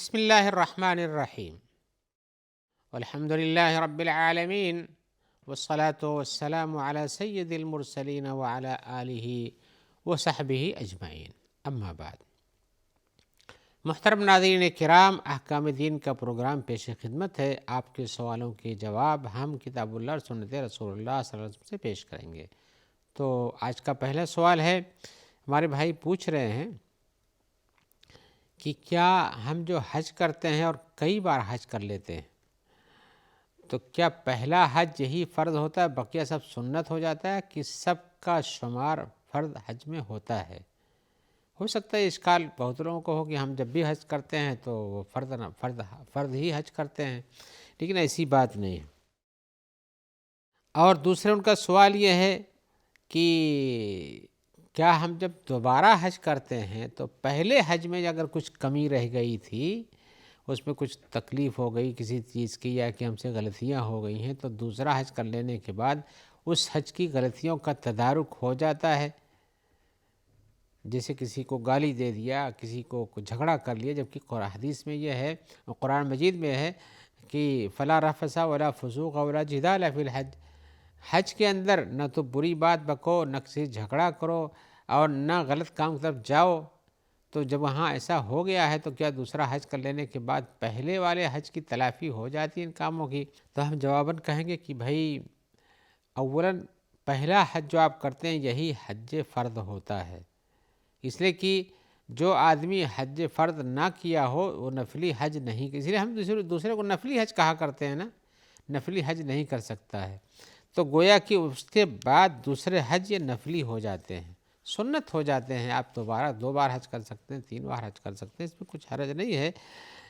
بسم الله الرحمن الرحيم والحمد لله رب العالمين والصلاة والسلام على سيد المرسلين وعلى آله وصحبه أجمعين اما بعد۔ محترم ناظرین کرام، احکام دین کا پروگرام پیش خدمت ہے۔ آپ کے سوالوں کے جواب ہم کتاب اللہ اور سنت رسول اللہ صلی اللہ علیہ وسلم سے پیش کریں گے۔ تو آج کا پہلا سوال ہے، ہمارے بھائی پوچھ رہے ہیں کہ کیا ہم جو حج کرتے ہیں اور کئی بار حج کر لیتے ہیں، تو کیا پہلا حج یہی فرض ہوتا ہے، بقیہ سب سنت ہو جاتا ہے کہ سب کا شمار فرض حج میں ہوتا ہے؟ ہو سکتا ہے اشکال بہت لوگوں کو ہو کہ ہم جب بھی حج کرتے ہیں تو وہ فرض ہی حج کرتے ہیں، لیکن ایسی بات نہیں ہے۔ اور دوسرے ان کا سوال یہ ہے کہ کیا ہم جب دوبارہ حج کرتے ہیں تو پہلے حج میں اگر کچھ کمی رہ گئی تھی، اس میں کچھ تکلیف ہو گئی کسی چیز کی، یا کہ ہم سے غلطیاں ہو گئی ہیں، تو دوسرا حج کر لینے کے بعد اس حج کی غلطیوں کا تدارک ہو جاتا ہے؟ جیسے کسی کو گالی دے دیا، کسی کو جھگڑا کر لیا، جبکہ حدیث میں یہ ہے، قرآن مجید میں ہے کہ فلا رفث ولا فسوق ولا جدال فی الحج، حج کے اندر نہ تو بری بات بکو، نہ کسی جھگڑا کرو، اور نہ غلط کام کی طرف جاؤ۔ تو جب وہاں ایسا ہو گیا ہے تو کیا دوسرا حج کر لینے کے بعد پہلے والے حج کی تلافی ہو جاتی ان کاموں کی؟ تو ہم جواباً کہیں گے کہ بھائی، اولاً پہلا حج جو آپ کرتے ہیں یہی حج فرض ہوتا ہے، اس لیے کہ جو آدمی حج فرض نہ کیا ہو وہ نفلی حج نہیں، اس لیے ہم دوسرے کو نفلی حج کہا کرتے ہیں نا، نفلی حج نہیں کر سکتا ہے۔ تو گویا کہ اس کے بعد دوسرے حج یہ نفلی ہو جاتے ہیں، سنت ہو جاتے ہیں۔ آپ دوبارہ 2 بار حج کر سکتے ہیں، 3 بار حج کر سکتے ہیں، اس میں کچھ حرج نہیں ہے۔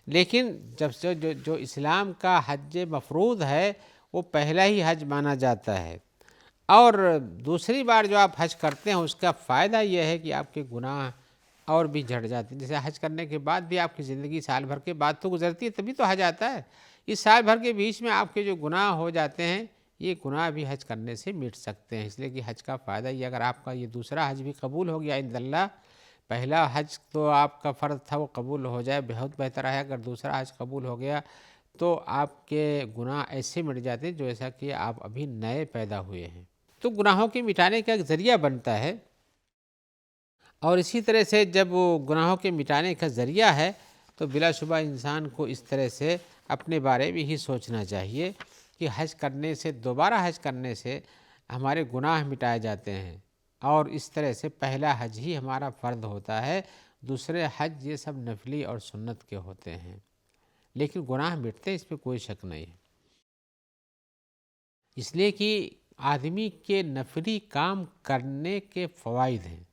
لیکن جب سے جو اسلام کا حج مفروض ہے وہ پہلا ہی حج مانا جاتا ہے، اور دوسری بار جو آپ حج کرتے ہیں اس کا فائدہ یہ ہے کہ آپ کے گناہ اور بھی جھڑ جاتے ہیں۔ جیسے حج کرنے کے بعد بھی آپ کی زندگی سال بھر کے بعد تو گزرتی ہے، تبھی تو حج آتا ہے۔ اس سال بھر کے بیچ میں آپ کے جو گناہ ہو جاتے ہیں، یہ گناہ بھی حج کرنے سے مٹ سکتے ہیں۔ اس لیے کہ حج کا فائدہ یہ، اگر آپ کا یہ دوسرا حج بھی قبول ہو گیا عند اللہ، پہلا حج تو آپ کا فرض تھا وہ قبول ہو جائے، بہت بہتر ہے۔ اگر دوسرا حج قبول ہو گیا تو آپ کے گناہ ایسے مٹ جاتے ہیں جو ایسا کہ آپ ابھی نئے پیدا ہوئے ہیں۔ تو گناہوں کے مٹانے کا ایک ذریعہ بنتا ہے، اور اسی طرح سے جب وہ گناہوں کے مٹانے کا ذریعہ ہے تو بلا شبہ انسان کو اس طرح سے اپنے بارے میں ہی سوچنا چاہیے کہ حج کرنے سے، دوبارہ حج کرنے سے ہمارے گناہ مٹائے جاتے ہیں، اور اس طرح سے پہلا حج ہی ہمارا فرض ہوتا ہے، دوسرے حج یہ سب نفلی اور سنت کے ہوتے ہیں، لیکن گناہ مٹتے ہیں، اس پہ کوئی شک نہیں ہے۔ اس لیے کہ آدمی کے نفلی کام کرنے کے فوائد ہیں۔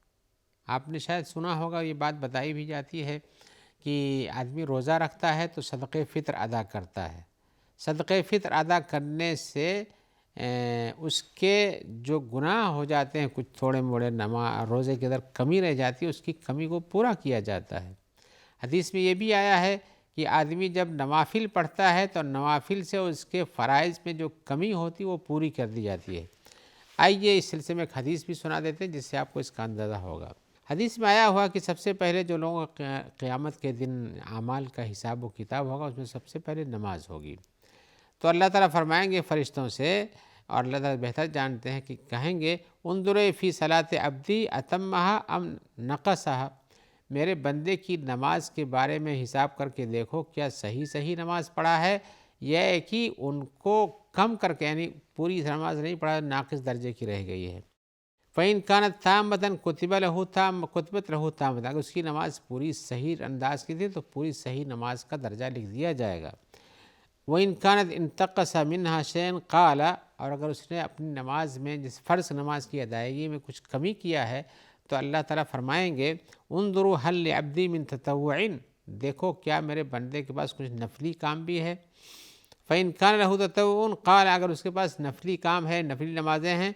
آپ نے شاید سنا ہوگا، یہ بات بتائی بھی جاتی ہے کہ آدمی روزہ رکھتا ہے تو صدقہ فطر ادا کرتا ہے، صدقہ فطر ادا کرنے سے اس کے جو گناہ ہو جاتے ہیں، کچھ تھوڑے موڑے روزے کے اندر کمی رہ جاتی ہے، اس کی کمی کو پورا کیا جاتا ہے۔ حدیث میں یہ بھی آیا ہے کہ آدمی جب نوافل پڑھتا ہے تو نوافل سے اس کے فرائض میں جو کمی ہوتی ہے وہ پوری کر دی جاتی ہے۔ آئیے اس سلسلے میں ایک حدیث بھی سنا دیتے ہیں جس سے آپ کو اس کا اندازہ ہوگا۔ حدیث میں آیا ہوا کہ سب سے پہلے جو لوگوں کا قیامت کے دن اعمال کا حساب و کتاب ہوگا، اس میں سب سے پہلے نماز ہوگی۔ تو اللہ تعالیٰ فرمائیں گے فرشتوں سے، اور اللہ تعالیٰ بہتر جانتے ہیں، کہ کہیں گے انظروا فی صلاۃ عبدی اتمھا ام نقصھا، میرے بندے کی نماز کے بارے میں حساب کر کے دیکھو کیا صحیح نماز پڑھا ہے، یا ہے کہ ان کو کم کر کے، یعنی پوری نماز نہیں پڑھا، ناقص درجے کی رہ گئی ہے۔ فَإِن كَانَتْ تَامَّةً كُتِبَتْ لَهُ تَامَّةً، اگر اس کی نماز پوری صحیح انداز کی تھی تو پوری صحیح نماز کا درجہ لکھ دیا جائے گا۔ وَإِن كَانَتْ انتقص منها شيء قال، اور اگر اس نے اپنی نماز میں، جس فرض نماز کی ادائیگی میں کچھ کمی کیا ہے، تو اللہ تعالیٰ فرمائیں گے انظروا هل لعبدی من تطوع، دیکھو کیا میرے بندے کے پاس کچھ نفلی کام بھی ہے۔ فَإِن كَانَ لَهُ تَطَوُّعٌ قال، اگر اس کے پاس نفلی کام ہے، نفلی نمازیں ہیں،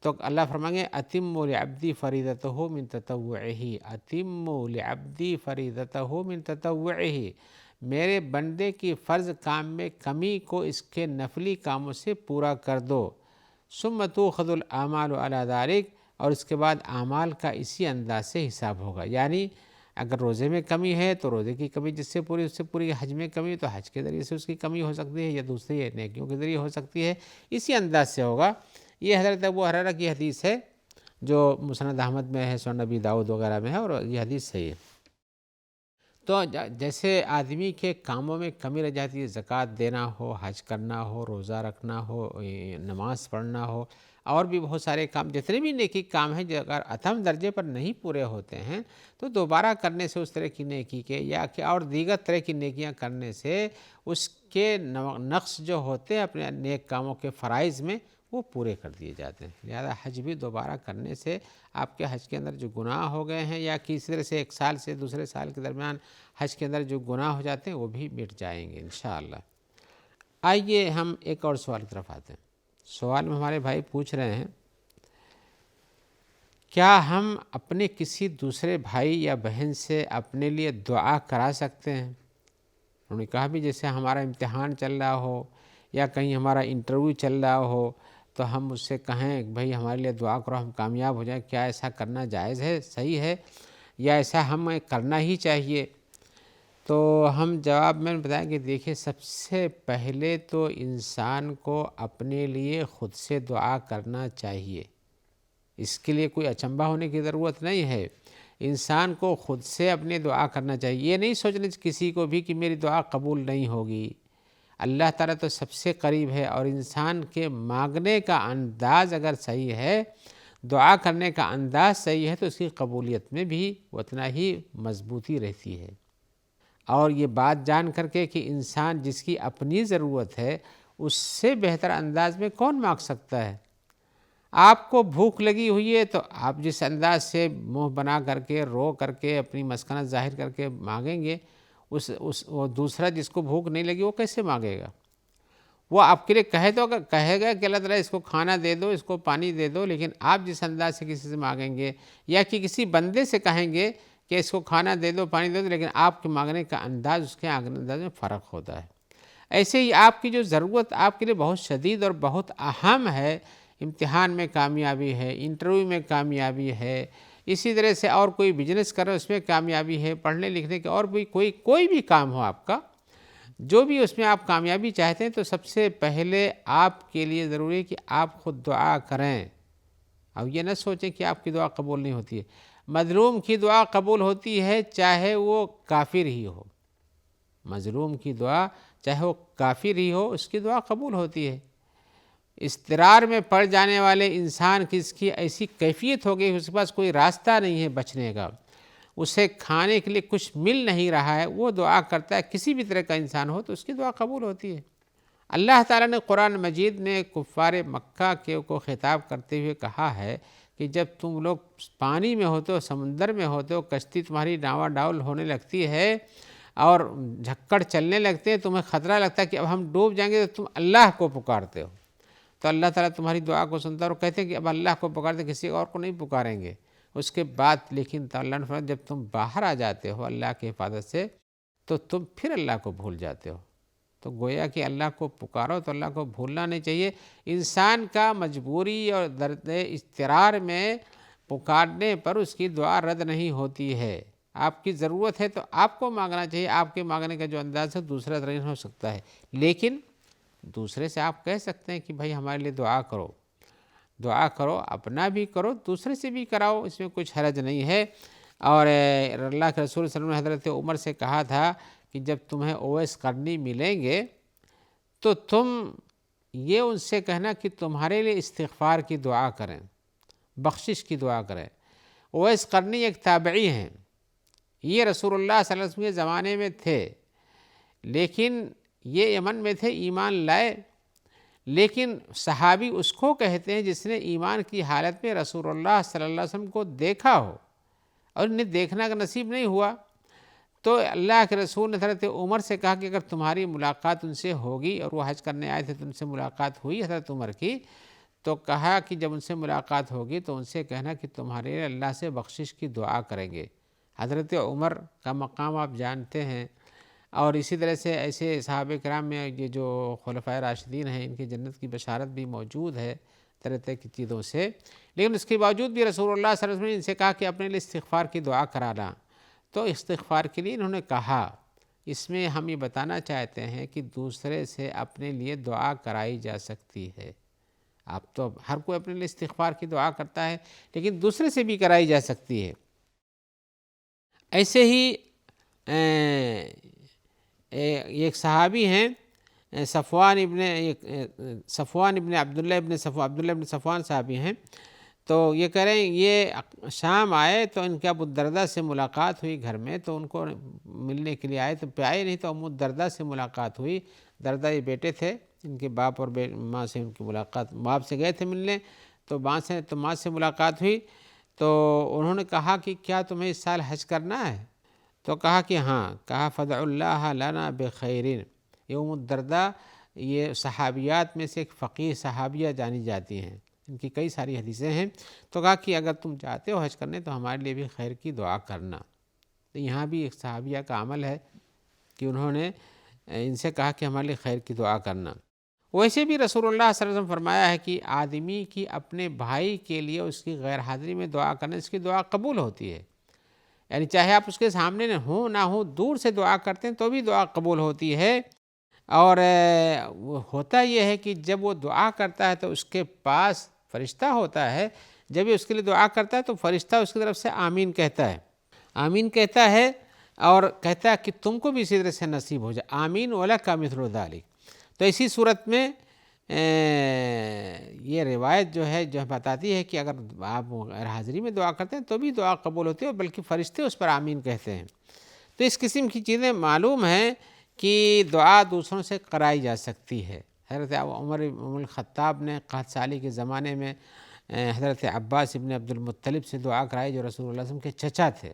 تو اللہ فرمائیں گے اتموا لعبدی فریضتہ من تطوعہ، اتموا لعبدی فریضتہ من تطوعہ، میرے بندے کی فرض کام میں کمی کو اس کے نفلی کاموں سے پورا کر دو۔ ثم تؤخذ الاعمال علی ذلک، اور اس کے بعد اعمال کا اسی انداز سے حساب ہوگا۔ یعنی اگر روزے میں کمی ہے تو روزے کی کمی جس سے پوری، اس سے پوری، حج میں کمی تو حج کے ذریعے سے اس کی کمی ہو سکتی ہے، یا دوسری نیکیوں کے ذریعے ہو سکتی ہے، اسی انداز سے ہوگا۔ یہ حضرت ابو ہریرہ کی حدیث ہے جو مسند احمد میں ہے، سنن نبی داؤد وغیرہ میں ہے، اور یہ حدیث صحیح ہے۔ تو جیسے آدمی کے کاموں میں کمی رہ جاتی ہے، زکوٰۃ دینا ہو، حج کرنا ہو، روزہ رکھنا ہو، نماز پڑھنا ہو، اور بھی بہت سارے کام، جتنے بھی نیکی کام ہیں، جو اگر اتم درجے پر نہیں پورے ہوتے ہیں تو دوبارہ کرنے سے اس طرح کی نیکی کے یا کہ اور دیگر طرح کی نیکیاں کرنے سے اس کے نقص جو ہوتے ہیں اپنے نیک کاموں کے فرائض میں، وہ پورے کر دیے جاتے ہیں۔ لہذا حج بھی دوبارہ کرنے سے آپ کے حج کے اندر جو گناہ ہو گئے ہیں، یا کسی طرح سے ایک سال سے دوسرے سال کے درمیان حج کے اندر جو گناہ ہو جاتے ہیں، وہ بھی مٹ جائیں گے انشاءاللہ۔ آئیے ہم ایک اور سوال کی طرف آتے ہیں۔ سوال میں ہمارے بھائی پوچھ رہے ہیں، کیا ہم اپنے کسی دوسرے بھائی یا بہن سے اپنے لیے دعا کرا سکتے ہیں؟ انہوں نے کہا بھی جیسے ہمارا امتحان چل رہا ہو یا کہیں ہمارا انٹرویو چل رہا ہو تو ہم اس سے کہیں بھائی ہمارے لیے دعا کرو، ہم کامیاب ہو جائیں، کیا ایسا کرنا جائز ہے، صحیح ہے، یا ایسا ہمیں کرنا ہی چاہیے؟ تو ہم جواب میں بتائیں کہ دیکھیں، سب سے پہلے تو انسان کو اپنے لیے خود سے دعا کرنا چاہیے۔ اس کے لیے کوئی اچنبھا ہونے کی ضرورت نہیں ہے، انسان کو خود سے اپنے دعا کرنا چاہیے۔ یہ نہیں سوچنا کسی کو بھی کہ میری دعا قبول نہیں ہوگی۔ اللہ تعالیٰ تو سب سے قریب ہے، اور انسان کے مانگنے کا انداز اگر صحیح ہے، دعا کرنے کا انداز صحیح ہے، تو اس کی قبولیت میں بھی اتنا ہی مضبوطی رہتی ہے۔ اور یہ بات جان کر کے کہ انسان جس کی اپنی ضرورت ہے اس سے بہتر انداز میں کون مانگ سکتا ہے؟ آپ کو بھوک لگی ہوئی ہے تو آپ جس انداز سے منہ بنا کر کے، رو کر کے، اپنی مسکنت ظاہر کر کے مانگیں گے، وہ دوسرا جس کو بھوک نہیں لگی وہ کیسے مانگے گا؟ وہ آپ کے لیے کہے گا کہ اللہ تعالیٰ اس کو کھانا دے دو، اس کو پانی دے دو، لیکن آپ جس انداز سے کسی سے مانگیں گے، یا کہ کسی بندے سے کہیں گے کہ اس کو کھانا دے دو، پانی دے دو، لیکن آپ کے مانگنے کا انداز اس کے انداز میں فرق ہوتا ہے۔ ایسے ہی آپ کی جو ضرورت آپ کے لیے بہت شدید اور بہت اہم ہے، امتحان میں کامیابی ہے، انٹرویو میں کامیابی ہے، اسی طرح سے اور کوئی بزنس کرو اس میں کامیابی ہے، پڑھنے لکھنے کے اور بھی کوئی بھی کام ہو آپ کا، جو بھی اس میں آپ کامیابی چاہتے ہیں، تو سب سے پہلے آپ کے لیے ضروری ہے کہ آپ خود دعا کریں۔ اب یہ نہ سوچیں کہ آپ کی دعا قبول نہیں ہوتی ہے۔ مظلوم کی دعا قبول ہوتی ہے چاہے وہ کافر ہی ہو، مظلوم کی دعا چاہے وہ کافر ہی ہو، اس کی دعا قبول ہوتی ہے۔ اضطرار میں پڑ جانے والے انسان کی اس کی ایسی کیفیت ہو گئی، اس کے پاس کوئی راستہ نہیں ہے بچنے کا، اسے کھانے کے لیے کچھ مل نہیں رہا ہے، وہ دعا کرتا ہے، کسی بھی طرح کا انسان ہو تو اس کی دعا قبول ہوتی ہے۔ اللہ تعالیٰ نے قرآن مجید میں کفار مکہ کو خطاب کرتے ہوئے کہا ہے کہ جب تم لوگ پانی میں ہوتے ہو، سمندر میں ہوتے ہو، کشتی تمہاری ڈاواں ڈاول ہونے لگتی ہے اور جھکڑ چلنے لگتے ہیں، تمہیں خطرہ لگتا ہے کہ اب ہم ڈوب جائیں گے، تو تم اللہ کو پکارتے ہو، تو اللہ تعالیٰ تمہاری دعا کو سنتا ہے اور کہتے ہیں کہ اب اللہ کو پکارتے، کسی اور کو نہیں پکاریں گے۔ اس کے بعد لیکن اللہ نے فرمایا جب تم باہر آ جاتے ہو اللہ کی حفاظت سے تو تم پھر اللہ کو بھول جاتے ہو۔ تو گویا کہ اللہ کو پکارو تو اللہ کو بھولنا نہیں چاہیے۔ انسان کا مجبوری اور درد اضطرار میں پکارنے پر اس کی دعا رد نہیں ہوتی ہے۔ آپ کی ضرورت ہے تو آپ کو مانگنا چاہیے، آپ کے مانگنے کا جو انداز ہے دوسرا طرح ہو سکتا ہے، لیکن دوسرے سے آپ کہہ سکتے ہیں کہ بھائی ہمارے لیے دعا کرو، دعا کرو، اپنا بھی کرو، دوسرے سے بھی کراؤ، اس میں کچھ حرج نہیں ہے۔ اور اللہ کے رسول صلی اللہ علیہ وسلم نے حضرت عمر سے کہا تھا کہ جب تمہیں اویس قرنی ملیں گے تو تم یہ ان سے کہنا کہ تمہارے لیے استغفار کی دعا کریں، بخشش کی دعا کریں۔ اویس قرنی ایک تابعی ہیں، یہ رسول اللہ صلی اللہ علیہ وسلم کے زمانے میں تھے، لیکن یہ یمن میں تھے، ایمان لائے، لیکن صحابی اس کو کہتے ہیں جس نے ایمان کی حالت میں رسول اللہ صلی اللہ علیہ وسلم کو دیکھا ہو، اور انہیں دیکھنا کا نصیب نہیں ہوا، تو اللہ کے رسول نے حضرت عمر سے کہا کہ اگر تمہاری ملاقات ان سے ہوگی، اور وہ حج کرنے آئے تھے تو ان سے ملاقات ہوئی حضرت عمر کی، تو کہا کہ جب ان سے ملاقات ہوگی تو ان سے کہنا کہ تمہارے لیے اللہ سے بخشش کی دعا کریں گے۔ حضرت عمر کا مقام آپ جانتے ہیں، اور اسی طرح سے ایسے صحابہ کرام میں یہ جو خلفائے راشدین ہیں ان کی جنت کی بشارت بھی موجود ہے طرح طرح کی چیزوں سے، لیکن اس کے باوجود بھی رسول اللہ صلی اللہ علیہ وسلم نے ان سے کہا کہ اپنے لیے استغفار کی دعا کرانا۔ تو استغفار کے لیے انہوں نے کہا، اس میں ہم یہ بتانا چاہتے ہیں کہ دوسرے سے اپنے لیے دعا کرائی جا سکتی ہے۔ آپ تو ہر کوئی اپنے لیے استغفار کی دعا کرتا ہے، لیکن دوسرے سے بھی کرائی جا سکتی ہے۔ ایسے ہی ایک صحابی ہیں صفوان ابن عبداللہ ابن صفوان صحابی ہیں، تو یہ کہہ رہے ہیں یہ شام آئے تو ان کے ابو الدرداء سے ملاقات ہوئی گھر میں، تو ان کو ملنے کے لیے آئے تو آئے نہیں، تو ام الدرداء سے ملاقات ہوئی۔ درداء یہ بیٹے تھے، ان کے باپ اور ماں سے ان کی ملاقات، باپ سے گئے تھے ملنے، تو ماں سے ملاقات ہوئی، تو انہوں نے کہا کہ کیا تمہیں اس سال حج کرنا ہے؟ تو کہا کہ ہاں، کہا فدع اللہ لنا بخیرین۔ یہ ام الدرداء یہ صحابیات میں سے ایک فقیہ صحابیہ جانی جاتی ہیں، ان کی کئی ساری حدیثیں ہیں، تو کہا کہ اگر تم چاہتے ہو حج کرنے تو ہمارے لیے بھی خیر کی دعا کرنا۔ تو یہاں بھی ایک صحابیہ کا عمل ہے کہ انہوں نے ان سے کہا کہ ہمارے لیے خیر کی دعا کرنا۔ ویسے بھی رسول اللہ صلی اللہ علیہ وسلم فرمایا ہے کہ آدمی کی اپنے بھائی کے لیے اس کی غیر حاضری میں دعا کرنے، اس کی دعا قبول ہوتی ہے۔ یعنی چاہے آپ اس کے سامنے نہ ہوں، دور سے دعا کرتے ہیں تو بھی دعا قبول ہوتی ہے۔ اور ہوتا یہ ہے کہ جب وہ دعا کرتا ہے تو اس کے پاس فرشتہ ہوتا ہے، جب یہ اس کے لیے دعا کرتا ہے تو فرشتہ اس کی طرف سے آمین کہتا ہے، آمین کہتا ہے، اور کہتا ہے کہ تم کو بھی اسی طرح سے نصیب ہو جائے، آمین وَلَكَ مِثْلُ ذَلِكَ۔ تو اسی صورت میں یہ روایت جو ہے بتاتی ہے کہ اگر آپ غیر حاضری میں دعا کرتے ہیں تو بھی دعا قبول ہوتی ہے، بلکہ فرشتے اس پر آمین کہتے ہیں۔ تو اس قسم کی چیزیں معلوم ہیں کہ دعا دوسروں سے کرائی جا سکتی ہے۔ حضرت عمر الخطاب نے قحط سالی کے زمانے میں حضرت عباس ابن عبد المطلب سے دعا کرائی، جو رسول اللہ صلی اللہ علیہ وسلم کے چچا تھے،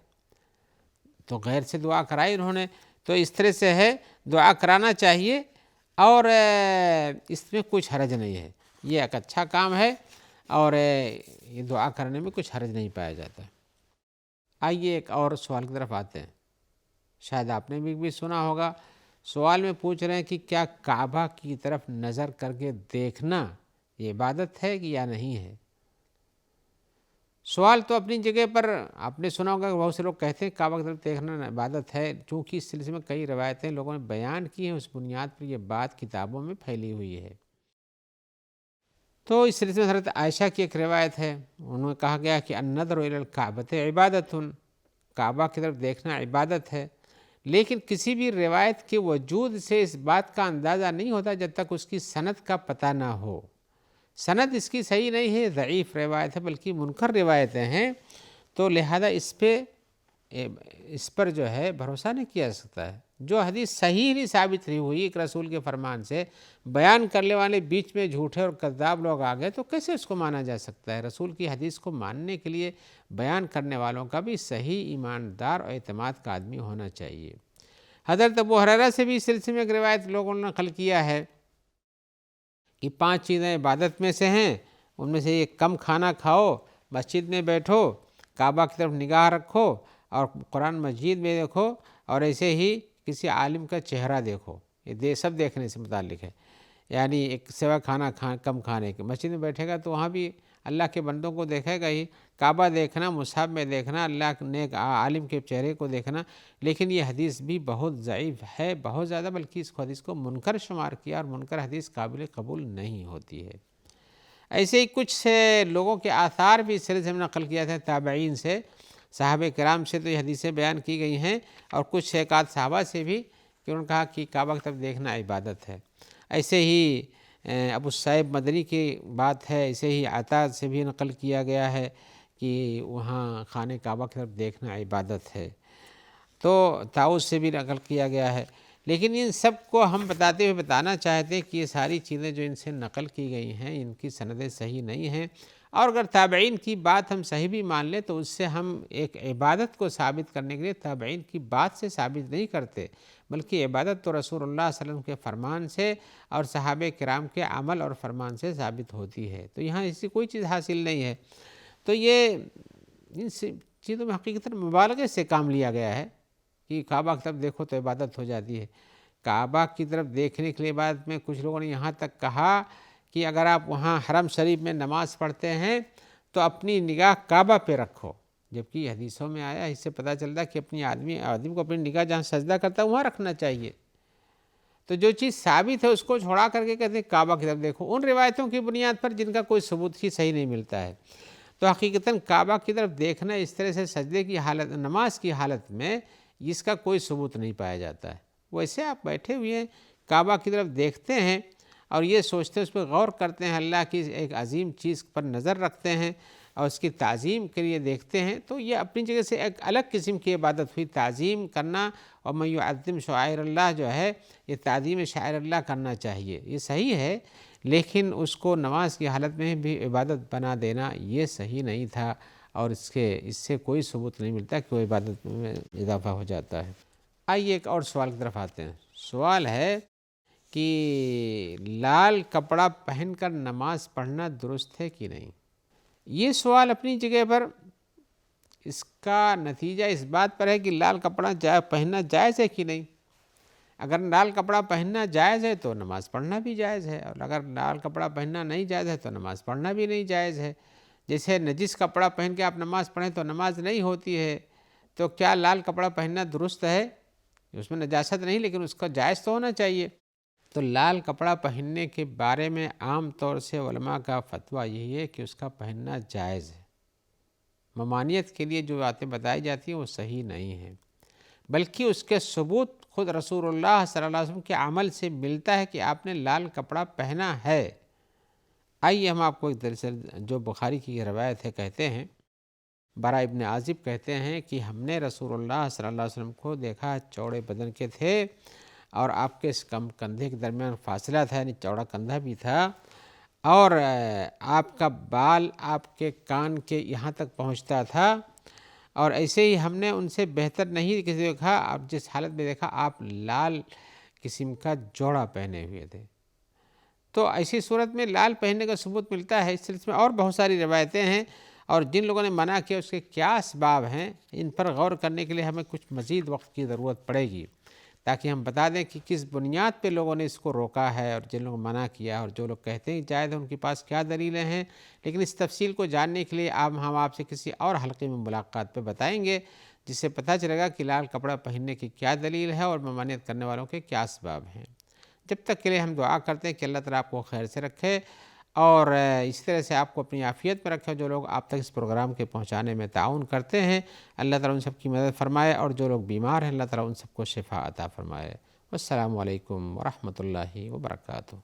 تو غیر سے دعا کرائی انہوں نے۔ تو اس طرح سے ہے، دعا کرانا چاہیے، اور اس میں کچھ حرج نہیں ہے، یہ ایک اچھا کام ہے، اور یہ دعا کرنے میں کچھ حرج نہیں پایا جاتا۔ آئیے ایک اور سوال کی طرف آتے ہیں، شاید آپ نے بھی سنا ہوگا۔ سوال میں پوچھ رہے ہیں کہ کیا کعبہ کی طرف نظر کر کے دیکھنا یہ عبادت ہے کہ یا نہیں ہے؟ سوال تو اپنی جگہ پر آپ نے سنا ہوگا کہ بہت سے لوگ کہتے ہیں کعبہ کی طرف دیکھنا عبادت ہے، چونکہ اس سلسلے میں کئی روایتیں لوگوں نے بیان کی ہیں، اس بنیاد پر یہ بات کتابوں میں پھیلی ہوئی ہے۔ تو اس سلسلے میں حضرت عائشہ کی ایک روایت ہے، انہوں نے کہا گیا کہ النظر الی الکعبۃ عبادۃ، کعبہ کی طرف دیکھنا عبادت ہے، لیکن کسی بھی روایت کے وجود سے اس بات کا اندازہ نہیں ہوتا جب تک اس کی سند کا پتہ نہ ہو۔ سند اس کی صحیح نہیں ہے، ضعیف روایت ہے، بلکہ منکر روایتیں ہیں، تو لہذا اس پر جو ہے بھروسہ نہیں کیا جا سکتا ہے۔ جو حدیث صحیح نہیں ثابت نہیں ہوئی ایک رسول کے فرمان سے، بیان کرنے والے بیچ میں جھوٹے اور کذاب لوگ آ گئے، تو کیسے اس کو مانا جا سکتا ہے؟ رسول کی حدیث کو ماننے کے لیے بیان کرنے والوں کا بھی صحیح ایماندار اور اعتماد کا آدمی ہونا چاہیے۔ حضرت ابو ہریرہ سے بھی اس سلسلے میں ایک روایت لوگوں نے نقل کیا ہے کہ 5 چیزیں عبادت میں سے ہیں، ان میں سے ایک کم کھانا کھاؤ، مسجد میں بیٹھو، کعبہ کی طرف نگاہ رکھو، اور قرآن مجید میں دیکھو، اور ایسے ہی کسی عالم کا چہرہ دیکھو۔ یہ سب دیکھنے سے متعلق ہے، یعنی ایک سوا کھانا کم کھانے کے، مسجد میں بیٹھے گا تو وہاں بھی اللہ کے بندوں کو دیکھے گا ہی، کعبہ دیکھنا، مصحف میں دیکھنا، اللہ نیک عالم کے چہرے کو دیکھنا۔ لیکن یہ حدیث بھی بہت ضعیف ہے، بہت زیادہ، بلکہ اس حدیث کو منکر شمار کیا، اور منکر حدیث قابل قبول نہیں ہوتی ہے۔ ایسے ہی کچھ لوگوں کے آثار بھی اس سلسلے میں نقل کیا تھا تابعین سے، صحابہ کرام سے تو یہ حدیثیں بیان کی گئی ہیں، اور کچھ ایک آدھ صحابہ سے بھی، کہ انہوں نے کہا کہ کعبہ کی طرف دیکھنا عبادت ہے۔ ایسے ہی ابو الصائب مدنی کی بات ہے، ایسے ہی عطا سے بھی نقل کیا گیا ہے کہ وہاں خانہ کعبہ کی طرف دیکھنا عبادت ہے، تو طاؤس سے بھی نقل کیا گیا ہے۔ لیکن ان سب کو ہم بتاتے ہوئے بتانا چاہتے ہیں کہ یہ ساری چیزیں جو ان سے نقل کی گئی ہیں، ان کی سندیں صحیح نہیں ہیں، اور اگر تابعین کی بات ہم صحیح بھی مان لیں تو اس سے ہم ایک عبادت کو ثابت کرنے کے لیے تابعین کی بات سے ثابت نہیں کرتے، بلکہ عبادت تو رسول اللہ صلی اللہ علیہ وسلم کے فرمان سے اور صحابہ کرام کے عمل اور فرمان سے ثابت ہوتی ہے۔ تو یہاں ایسی کوئی چیز حاصل نہیں ہے۔ تو یہ ان چیزوں میں حقیقتاً مبالغے سے کام لیا گیا ہے کہ کعبہ کی طرف دیکھو تو عبادت ہو جاتی ہے۔ کعبہ کی طرف دیکھنے کے لیے عبادت میں کچھ لوگوں نے یہاں تک کہا کہ اگر آپ وہاں حرم شریف میں نماز پڑھتے ہیں تو اپنی نگاہ کعبہ پہ رکھو، جبکہ یہ حدیثوں میں آیا، اس سے پتہ چلتا ہے کہ اپنی آدمی کو اپنی نگاہ جہاں سجدہ کرتا ہے وہاں رکھنا چاہیے۔ تو جو چیز ثابت ہے اس کو چھوڑا کر کے کہتے ہیں کعبہ کی طرف دیکھو، ان روایتوں کی بنیاد پر جن کا کوئی ثبوت ہی صحیح نہیں ملتا ہے۔ تو حقیقتاً کعبہ کی طرف دیکھنا اس طرح سے سجدے کی حالت، نماز کی حالت میں، اس کا کوئی ثبوت نہیں پایا جاتا ہے۔ ویسے آپ بیٹھے ہوئے ہیں، کعبہ کی طرف دیکھتے ہیں اور یہ سوچتے ہیں، اس پہ غور کرتے ہیں، اللہ کی ایک عظیم چیز پر نظر رکھتے ہیں اور اس کی تعظیم کے لیے دیکھتے ہیں، تو یہ اپنی جگہ سے ایک الگ قسم کی عبادت ہوئی۔ تعظیم کرنا اور من یعظم شعائر اللہ جو ہے، یہ تعظیم شعائر اللہ کرنا چاہیے، یہ صحیح ہے، لیکن اس کو نماز کی حالت میں بھی عبادت بنا دینا یہ صحیح نہیں تھا، اور اس سے کوئی ثبوت نہیں ملتا کہ وہ عبادت میں اضافہ ہو جاتا ہے۔ آئیے ایک اور سوال کی طرف آتے ہیں۔ سوال ہے کہ لال کپڑا پہن کر نماز پڑھنا درست ہے کہ نہیں؟ یہ سوال اپنی جگہ پر، اس کا نتیجہ اس بات پر ہے کہ لال کپڑا پہننا جائز ہے کہ نہیں۔ اگر لال کپڑا پہننا جائز ہے تو نماز پڑھنا بھی جائز ہے، اور اگر لال کپڑا پہننا نہیں جائز ہے تو نماز پڑھنا بھی نہیں جائز ہے۔ جیسے نجس کپڑا پہن کے آپ نماز پڑھیں تو نماز نہیں ہوتی ہے، تو کیا لال کپڑا پہننا درست ہے؟ اس میں نجاست نہیں، لیکن اس کا جائز تو ہونا چاہیے۔ تو لال کپڑا پہننے کے بارے میں عام طور سے علماء کا فتویٰ یہی ہے کہ اس کا پہننا جائز ہے۔ ممانعت کے لیے جو باتیں بتائی جاتی ہیں وہ صحیح نہیں ہیں، بلکہ اس کے ثبوت خود رسول اللہ صلی اللہ علیہ وسلم کے عمل سے ملتا ہے کہ آپ نے لال کپڑا پہنا ہے۔ آئیے ہم آپ کو ایک دراصل جو بخاری کی روایت ہے کہتے ہیں، برا ابن عازب کہتے ہیں کہ ہم نے رسول اللہ صلی اللہ علیہ وسلم کو دیکھا، چوڑے بدن کے تھے اور آپ کے کم کندھے کے درمیان فاصلہ تھا، یعنی چوڑا کندھا بھی تھا، اور آپ کا بال آپ کے کان کے یہاں تک پہنچتا تھا، اور ایسے ہی ہم نے ان سے بہتر نہیں کسی دیکھا۔ آپ جس حالت میں دیکھا، آپ لال قسم کا جوڑا پہنے ہوئے تھے۔ تو ایسی صورت میں لال پہننے کا ثبوت ملتا ہے۔ اس سلسلے میں اور بہت ساری روایتیں ہیں، اور جن لوگوں نے منع کیا اس کے کیا اسباب ہیں، ان پر غور کرنے کے لیے ہمیں کچھ مزید وقت کی ضرورت پڑے گی، تاکہ ہم بتا دیں کہ کس بنیاد پہ لوگوں نے اس کو روکا ہے، اور جن لوگوں نے منع کیا اور جو لوگ کہتے ہیں جائز ہے ان کے پاس کیا دلیلیں ہیں۔ لیکن اس تفصیل کو جاننے کے لیے ہم آپ سے کسی اور حلقے میں ملاقات پہ بتائیں گے، جس سے پتہ چلے گا کہ لال کپڑا پہننے کی کیا دلیل ہے اور ممانعت کرنے والوں کے کیا اسباب ہیں۔ جب تک کے لیے ہم دعا کرتے ہیں کہ اللہ تعالیٰ آپ کو خیر سے رکھے، اور اس طرح سے آپ کو اپنی عافیت میں رکھے۔ جو لوگ آپ تک اس پروگرام کے پہنچانے میں تعاون کرتے ہیں، اللہ تعالیٰ ان سب کی مدد فرمائے، اور جو لوگ بیمار ہیں اللہ تعالیٰ ان سب کو شفا عطا فرمائے۔ والسلام علیکم ورحمۃ اللہ وبرکاتہ۔